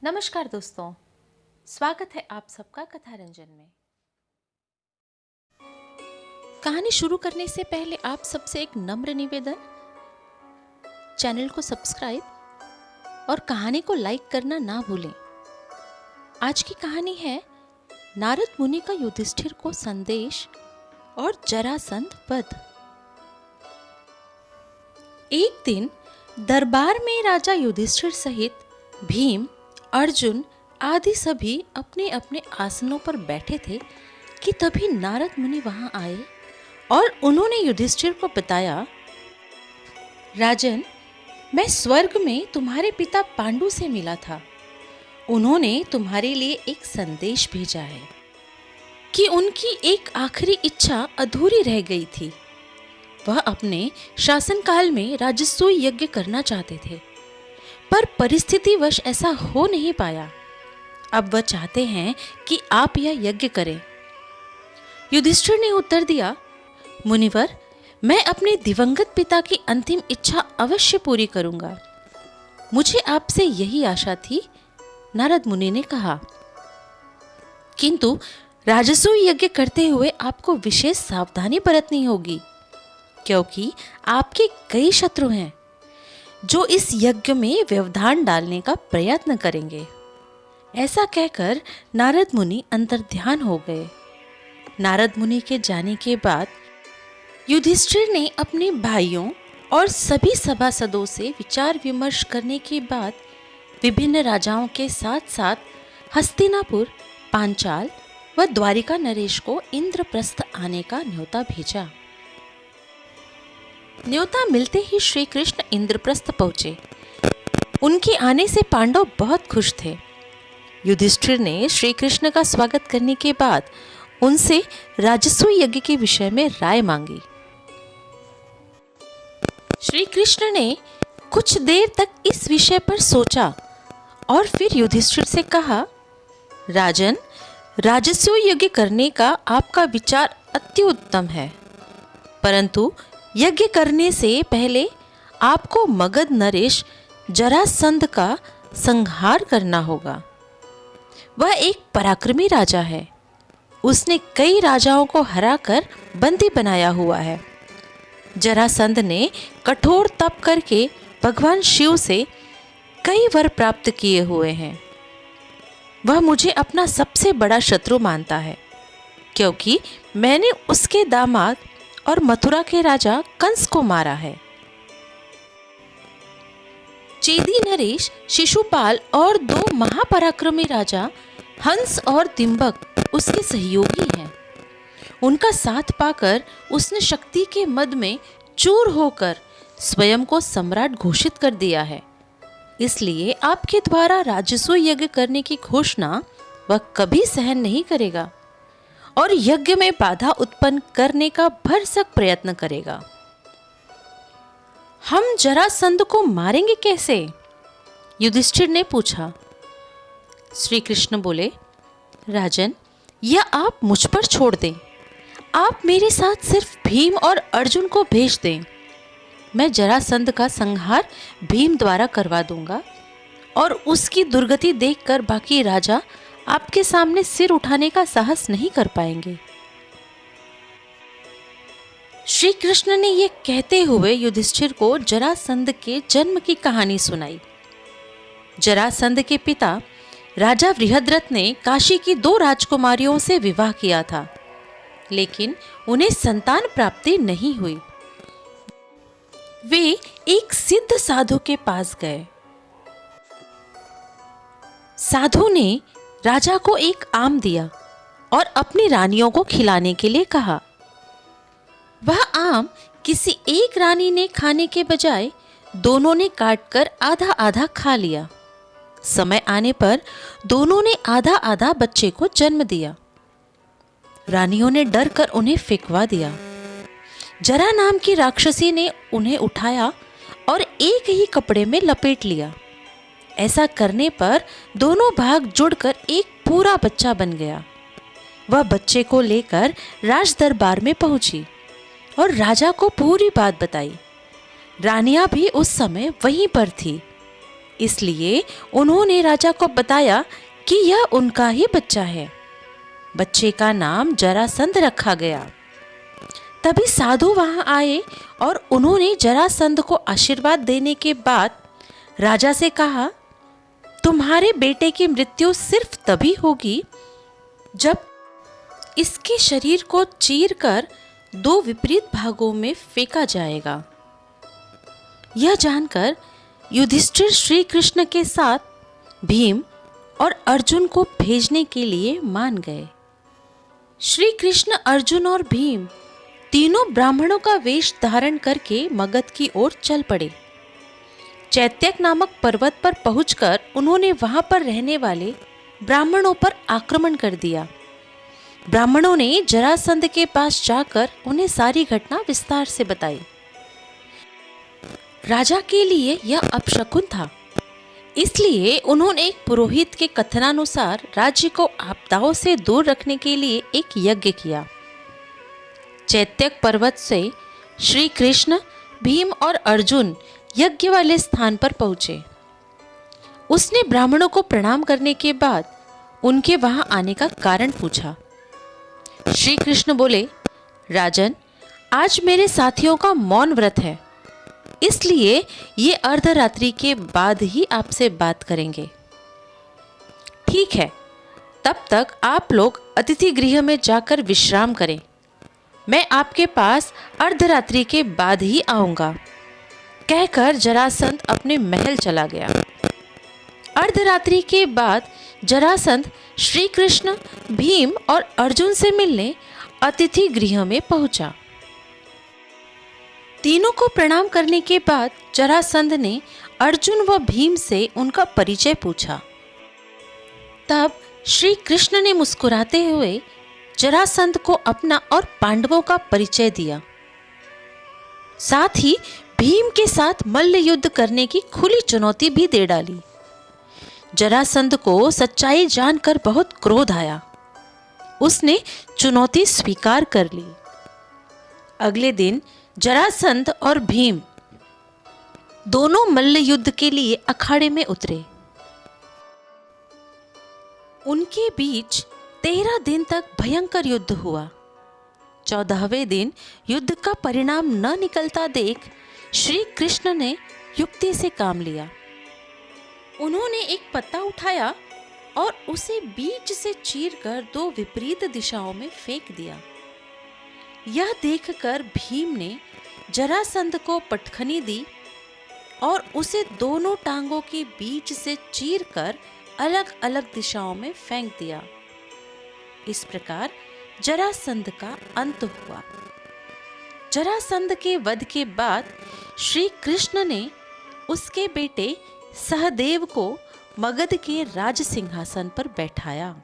नमस्कार दोस्तों, स्वागत है आप सबका कथा रंजन में। कहानी शुरू करने से पहले आप सबसे एक नम्र निवेदन, चैनल को सब्सक्राइब और कहानी को लाइक करना ना भूलें। आज की कहानी है नारद मुनि का युधिष्ठिर को संदेश और जरासंध वध। एक दिन दरबार में राजा युधिष्ठिर सहित भीम, अर्जुन आदि सभी अपने अपने आसनों पर बैठे थे कि तभी नारद मुनि वहां आए और उन्होंने युधिष्ठिर को बताया, राजन, मैं स्वर्ग में तुम्हारे पिता पांडु से मिला था। उन्होंने तुम्हारे लिए एक संदेश भेजा है कि उनकी एक आखिरी इच्छा अधूरी रह गई थी। वह अपने शासनकाल में राजसूय यज्ञ करना चाहते थे, पर परिस्थितिवश ऐसा हो नहीं पाया। अब वह चाहते हैं कि आप यह यज्ञ करें। युधिष्ठिर ने उत्तर दिया, मुनिवर, मैं अपने दिवंगत पिता की अंतिम इच्छा अवश्य पूरी करूंगा। मुझे आपसे यही आशा थी, नारद मुनि ने कहा। किंतु राजसूय यज्ञ करते हुए आपको विशेष सावधानी बरतनी होगी, क्योंकि आपके कई शत्रु हैं जो इस यज्ञ में व्यवधान डालने का प्रयत्न करेंगे। ऐसा कहकर नारद मुनि अंतर्ध्यान हो गए। नारद मुनि के जाने के बाद युधिष्ठिर ने अपने भाइयों और सभी सभासदों से विचार विमर्श करने के बाद विभिन्न राजाओं के साथ साथ हस्तिनापुर, पांचाल व द्वारिका नरेश को इंद्रप्रस्थ आने का न्योता भेजा। न्योता मिलते ही श्री कृष्ण इंद्रप्रस्थ पहुंचे। उनके आने से पांडव बहुत खुश थे। युधिष्ठिर ने श्री कृष्ण का स्वागत करने के बाद उनसे राजसूय यज्ञ के विषय में राय मांगी। श्री कृष्ण ने कुछ देर तक इस विषय पर सोचा और फिर युधिष्ठिर से कहा, राजन, राजसूय यज्ञ करने का आपका विचार अति उत्तम है, परंतु यज्ञ करने से पहले आपको मगध नरेश जरासंध का संहार करना होगा। वह एक पराक्रमी राजा है। उसने कई राजाओं को हराकर बंदी बनाया हुआ है। जरासंध ने कठोर तप करके भगवान शिव से कई वर प्राप्त किए हुए हैं। वह मुझे अपना सबसे बड़ा शत्रु मानता है, क्योंकि मैंने उसके दामाद और मथुरा के राजा कंस को मारा है। चेदी नरेश, शिशुपाल और दो महापराक्रमी राजा हंस और दिंबक उसके सहयोगी हैं। उनका साथ पाकर उसने शक्ति के मद में चूर होकर स्वयं को सम्राट घोषित कर दिया है। इसलिए आपके द्वारा राजसूय यज्ञ करने की घोषणा वह कभी सहन नहीं करेगा और यज्ञ में बाधा उत्पन्न करने का भरसक प्रयत्न करेगा। हम जरासंध को मारेंगे कैसे? युधिष्ठिर ने पूछा। श्री कृष्ण बोले, राजन, यह आप मुझ पर छोड़ दें। आप मेरे साथ सिर्फ भीम और अर्जुन को भेज दें। मैं जरासंध का संहार भीम द्वारा करवा दूंगा और उसकी दुर्गति देखकर बाकी राजा आपके सामने सिर उठाने का साहस नहीं कर पाएंगे। श्री कृष्ण ने यह कहते हुए युधिष्ठिर को जरासंध के जन्म की कहानी सुनाई। जरासंध के पिता राजा बृहद्रथ ने काशी की 2 राजकुमारियों से विवाह किया था, लेकिन उन्हें संतान प्राप्ति नहीं हुई। वे एक सिद्ध साधु के पास गए। साधु ने राजा को एक आम दिया और अपनी रानियों को खिलाने के लिए कहा। वह आम किसी एक रानी ने खाने के बजाय दोनों ने काटकर आधा आधा खा लिया। समय आने पर दोनों ने आधा आधा बच्चे को जन्म दिया। रानियों ने डर कर उन्हें फेंकवा दिया। जरा नाम की राक्षसी ने उन्हें उठाया और एक ही कपड़े में लपेट लिया। ऐसा करने पर दोनों भाग जुड़कर एक पूरा बच्चा बन गया। वह बच्चे को लेकर राज दरबार में पहुंची और राजा को पूरी बात बताई। रानियां भी उस समय वहीं पर थी इसलिए उन्होंने राजा को बताया कि यह उनका ही बच्चा है। बच्चे का नाम जरासंध रखा गया। तभी साधु वहां आए और उन्होंने जरासंध को आशीर्वाद देने के बाद राजा से कहा, तुम्हारे बेटे की मृत्यु सिर्फ तभी होगी जब इसके शरीर को चीरकर 2 विपरीत भागों में फेंका जाएगा। यह जानकर युधिष्ठिर श्री कृष्ण के साथ भीम और अर्जुन को भेजने के लिए मान गए। श्री कृष्ण, अर्जुन और भीम तीनों ब्राह्मणों का वेश धारण करके मगध की ओर चल पड़े। चैत्यक नामक पर्वत पर पहुंचकर उन्होंने वहां पर रहने वाले ब्राह्मणों पर आक्रमण कर दिया। ब्राह्मणों ने जरासंध के पास जाकर उन्हें सारी घटना विस्तार से बताई। राजा के लिए यह अपशकुन था, इसलिए उन्होंने एक पुरोहित के कथनानुसार राज्य को आपदाओं से दूर रखने के लिए एक यज्ञ किया। चैत्यक पर्वत से श्री कृष्ण, भीम और अर्जुन यज्ञ वाले स्थान पर पहुंचे। उसने ब्राह्मणों को प्रणाम करने के बाद उनके वहां आने का कारण पूछा। श्री कृष्ण बोले, राजन, आज मेरे साथियों का मौन व्रत है, इसलिए ये अर्धरात्रि के बाद ही आपसे बात करेंगे। ठीक है, तब तक आप लोग अतिथि गृह में जाकर विश्राम करें। मैं आपके पास अर्धरात्रि के बाद ही आऊंगा, कहकर जरासंध अपने महल चला गया। अर्धरात्रि के बाद जरासंध श्री कृष्ण, भीम और अर्जुन से मिलने अतिथि गृह में पहुंचा। तीनों को प्रणाम करने के बाद जरासंध ने अर्जुन व भीम से उनका परिचय पूछा। तब श्री कृष्ण ने मुस्कुराते हुए जरासंध को अपना और पांडवों का परिचय दिया। साथ ही भीम के साथ मल्ल युद्ध करने की खुली चुनौती भी दे डाली। जरासंध को सच्चाई जानकर बहुत क्रोध आया। उसने चुनौती स्वीकार कर ली। अगले दिन जरासंध और भीम दोनों मल्ल युद्ध के लिए अखाड़े में उतरे। उनके बीच 13 दिन तक भयंकर युद्ध हुआ। 14वें दिन युद्ध का परिणाम न निकलता देख श्री कृष्ण ने युक्ति से काम लिया। उन्होंने एक पत्ता उठाया और उसे बीच से चीरकर 2 विपरीत दिशाओं में फेंक दिया। यह देखकर भीम ने जरासंध को पटखनी दी और उसे दोनों टांगों के बीच से चीरकर अलग अलग दिशाओं में फेंक दिया। इस प्रकार जरासंध का अंत हुआ। जरासंध के वध के बाद श्री कृष्ण ने उसके बेटे सहदेव को मगध के राज सिंहासन पर बैठाया।